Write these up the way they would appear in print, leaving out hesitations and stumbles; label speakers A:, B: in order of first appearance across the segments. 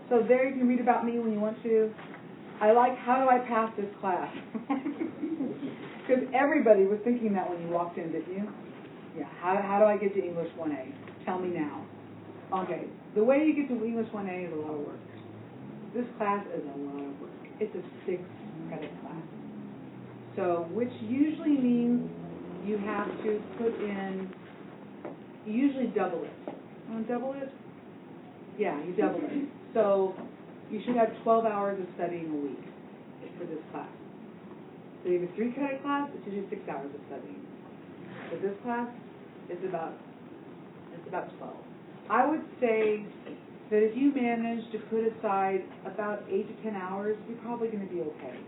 A: So there you can read about me when you want to. I like, how do I pass this class? Because everybody was thinking that when you walked in, didn't you? Yeah, how do I get to English 1A? Tell me now. Okay, the way you get to English 1A is a lot of work. This class is a lot of work. It's a 6-credit class. So, which usually means you have to put in, you usually double it. You want to double it? Yeah, you double it. So, you should have 12 hours of studying a week for this class. So you have a 3-credit class, it's usually 6 hours of studying. But this class is about 12. I would say that if you manage to put aside about 8 to 10 hours, you're probably going to be okay.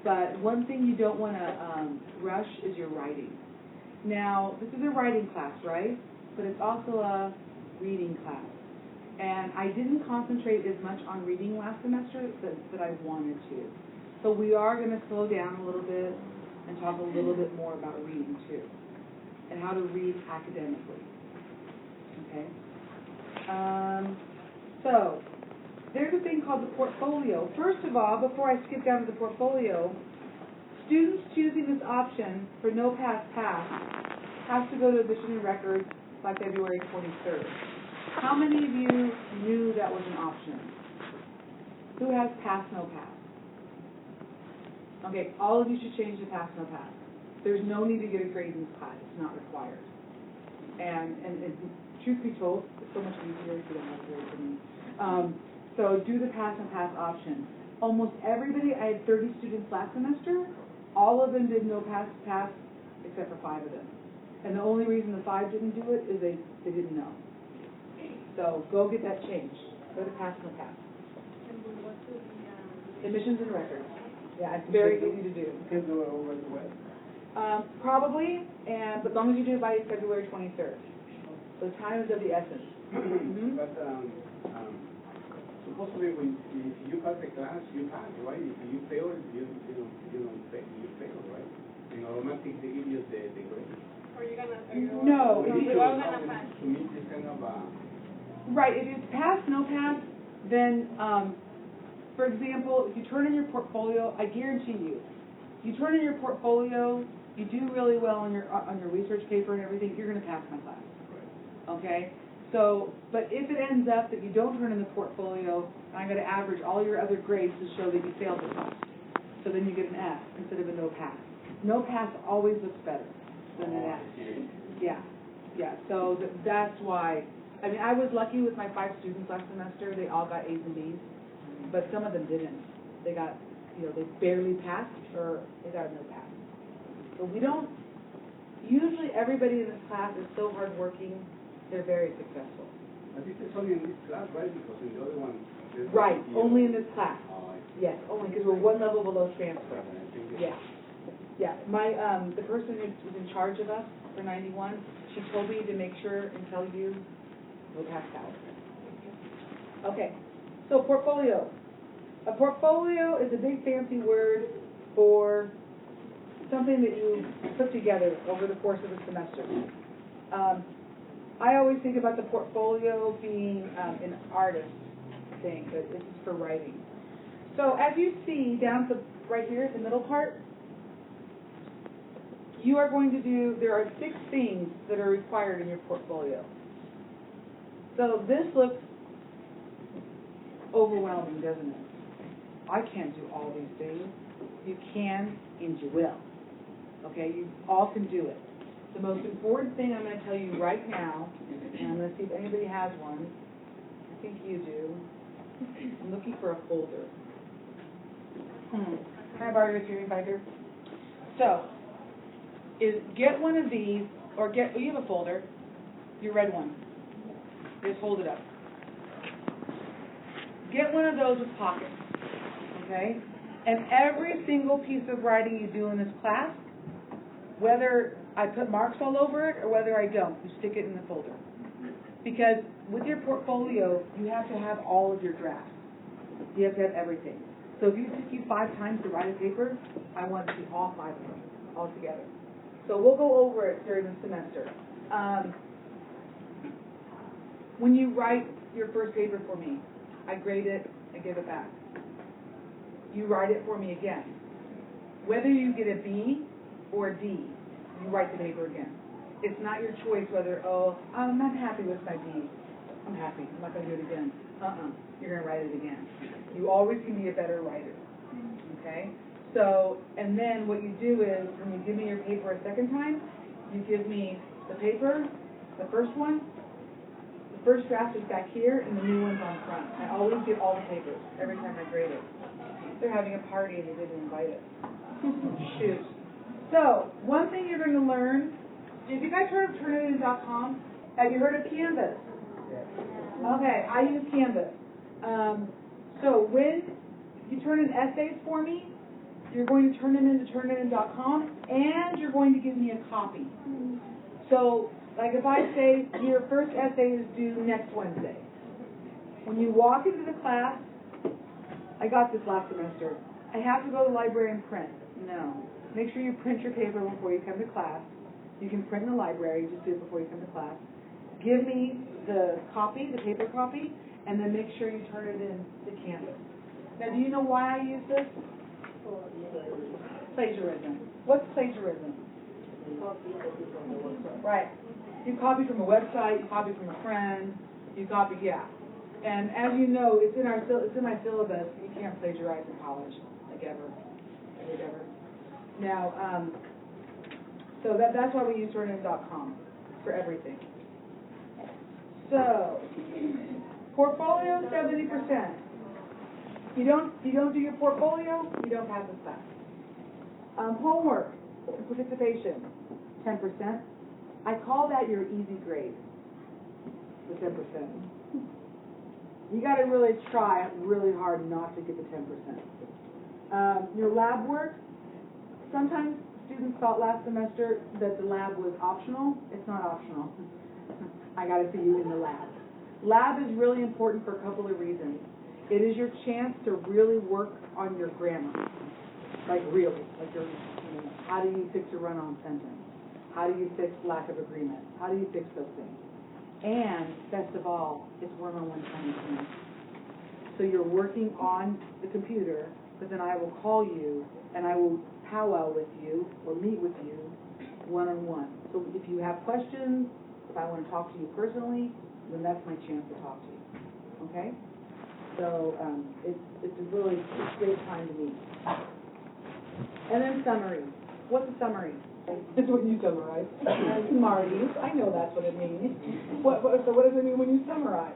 A: But one thing you don't want to rush is your writing. Now, this is a writing class, right? But it's also a reading class. And I didn't concentrate as much on reading last semester that I wanted to. So we are going to slow down a little bit and talk a little bit more about reading too, and how to read academically. Okay? So, there's a thing called the portfolio. First of all, before I skip down to the portfolio, students choosing this option for no pass have to go to admission and records by February 23rd. How many of you knew that was an option? Who has pass, no pass? Okay, all of you should change to pass, no pass. There's no need to get a grade in this class. It's not required. And truth be told, it's so much easier if you don't have a grade for me. So do the pass and pass option. Almost everybody, I had 30 students last semester, all of them did no pass except for 5 of them. And the only reason the 5 didn't do it is they didn't know. So go get that changed. Go to pass, no pass. Admissions and records. Yeah, it's very easy to do.
B: You can do it over the web.
A: Probably, but as long as you do it by February 23rd. So time is of the essence. Mm-hmm.
B: But supposedly, if you pass the class, you pass, right? If you fail, you don't fail. You fail, right? And automatically they give you the grade.
C: Or you're gonna?
A: No.
C: You are gonna pass.
B: To me, it's kind of
A: right. If it's pass, no pass, then. For example, if you turn in your portfolio, I guarantee you turn in your portfolio, you do really well on your research paper and everything, you're going to pass my class. Okay? So, but if it ends up that you don't turn in the portfolio, I'm going to average all your other grades to show that you failed the class. So then you get an F instead of a no pass. No pass always looks better than an F. Yeah. Yeah. So that's why. I mean, I was lucky with my 5 students last semester. They all got A's and B's. But some of them didn't. They got, they barely passed, or they got a no pass. So we don't, usually everybody in this class is so hardworking, they're very successful.
B: But this is only in this class, right? Because in the other one...
A: Right, only in this class.
B: Oh,
A: yes, only because we're 1 level below transfer. Yeah. Yeah, the person who's in charge of us for 91, she told me to make sure and tell you we'll pass out. Okay, so portfolio. A portfolio is a big fancy word for something that you put together over the course of a semester. I always think about the portfolio being an artist thing, but this is for writing. So as you see down to right here, the middle part, you are going to do, there are 6 things that are required in your portfolio. So this looks overwhelming, doesn't it? I can't do all these things. You can and you will. Okay, you all can do it. The most important thing I'm going to tell you right now, and I'm going to see if anybody has one. I think you do. I'm looking for a folder. Can I borrow your tuning binder? So, get one of these, or you have a folder, your red one. Just hold it up. Get one of those with pockets. Okay? And every single piece of writing you do in this class, whether I put marks all over it or whether I don't, you stick it in the folder. Because with your portfolio, you have to have all of your drafts. You have to have everything. So if you took you 5 times to write a paper, I want to see all 5 of them all together. So we'll go over it during the semester. When you write your first paper for me, I grade it, I give it back. You write it for me again. Whether you get a B or a D, you write the paper again. It's not your choice whether, oh, I'm not happy with my B. I'm happy, I'm not going to do it again. You're going to write it again. You always can be a better writer, okay? So, and then what you do is, when you give me your paper a second time, you give me the paper, the first one, the first draft is back here, and the new one's on front. I always get all the papers every time I grade it. They're having a party and they didn't invite us. Shoot. So, one thing you're going to learn, if you guys heard of Turnitin.com, have you heard of Canvas? Okay, I use Canvas. So when you turn in essays for me, you're going to turn them into Turnitin.com, and you're going to give me a copy. So, like if I say your first essay is due next Wednesday, when you walk into the class, I got this last semester, I have to go to the library and print. No. Make sure you print your paper before you come to class. You can print in the library, just do it before you come to class. Give me the copy, the paper copy, and then make sure you turn it in to Canvas. Now, do you know why I use this? Plagiarism. What's plagiarism? Right. You copy from a website, you copy from a friend, you copy, yeah. And as you know, it's in my syllabus. You can't plagiarize in college, like ever. Now, so that's why we use Turnitin.com for everything. So, portfolio 70%. You don't do your portfolio, you don't pass this class. Homework and participation, 10%. I call that your easy grade, the 10%. You got to really try really hard not to get the 10%. Your lab work, sometimes students thought last semester that the lab was optional. It's not optional. I got to see you in the lab. Lab is really important for a couple of reasons. It is your chance to really work on your grammar, like really, like your, how do you fix a run-on sentence? How do you fix lack of agreement? How do you fix those things? And best of all, it's one-on-one time with me. So you're working on the computer, but then I will call you and I will powwow with you or meet with you one-on-one. So if you have questions, if I want to talk to you personally, then that's my chance to talk to you. Okay? So it's a really great time to meet. And then summary. What's a summary? It's when you summarize. Smarties. I know that's what it means. So what does it mean when you summarize?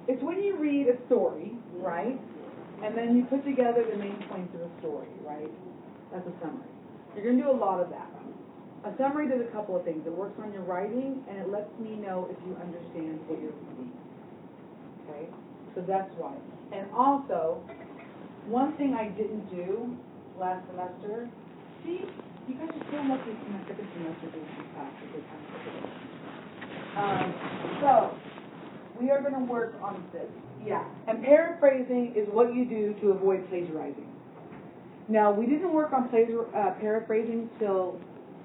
A: It's when you read a story, right? And then you put together the main points of the story, right? That's a summary. You're going to do a lot of that. A summary does a couple of things. It works on your writing, and it lets me know if you understand what you're reading. Okay? So that's why. And also, one thing I didn't do last semester, see, you guys are so lucky in my second semester doing this class. So, we are going to work on this. Yeah. And paraphrasing is what you do to avoid plagiarizing. Now, we didn't work on paraphrasing till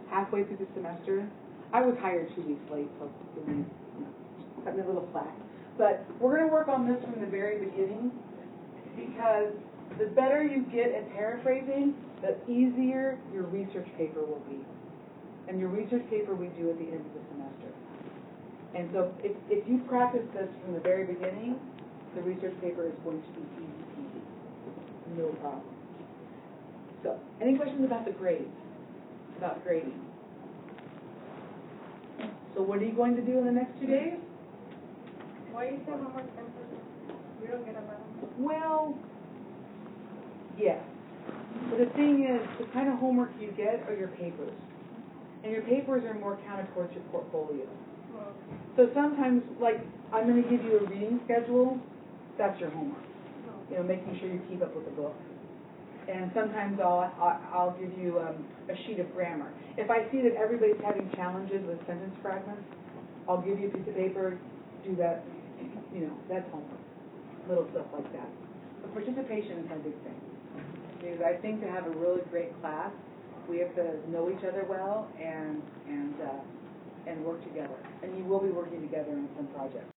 A: halfway through the semester. I was hired 2 weeks late, so cut me a little slack. But we're going to work on this from the very beginning, because the better you get at paraphrasing, the easier your research paper will be. And your research paper we do at the end of the semester. And so if you practice this from the very beginning, the research paper is going to be easy. No problem. So, any questions about the grades? About grading? So what are you going to do in the next 2 days?
C: Why you say homework 10%? You don't get a medal.
A: Well, yes. But the thing is, the kind of homework you get are your papers. And your papers are more counted towards your portfolio.
C: Oh.
A: So sometimes, like, I'm going to give you a reading schedule. That's your homework. You know, making sure you keep up with the book. And sometimes I'll give you a sheet of grammar. If I see that everybody's having challenges with sentence fragments, I'll give you a piece of paper, do that, you know, that's homework. Little stuff like that. But participation is my big thing. Because I think to have a really great class, we have to know each other well and work together. And you will be working together on some projects.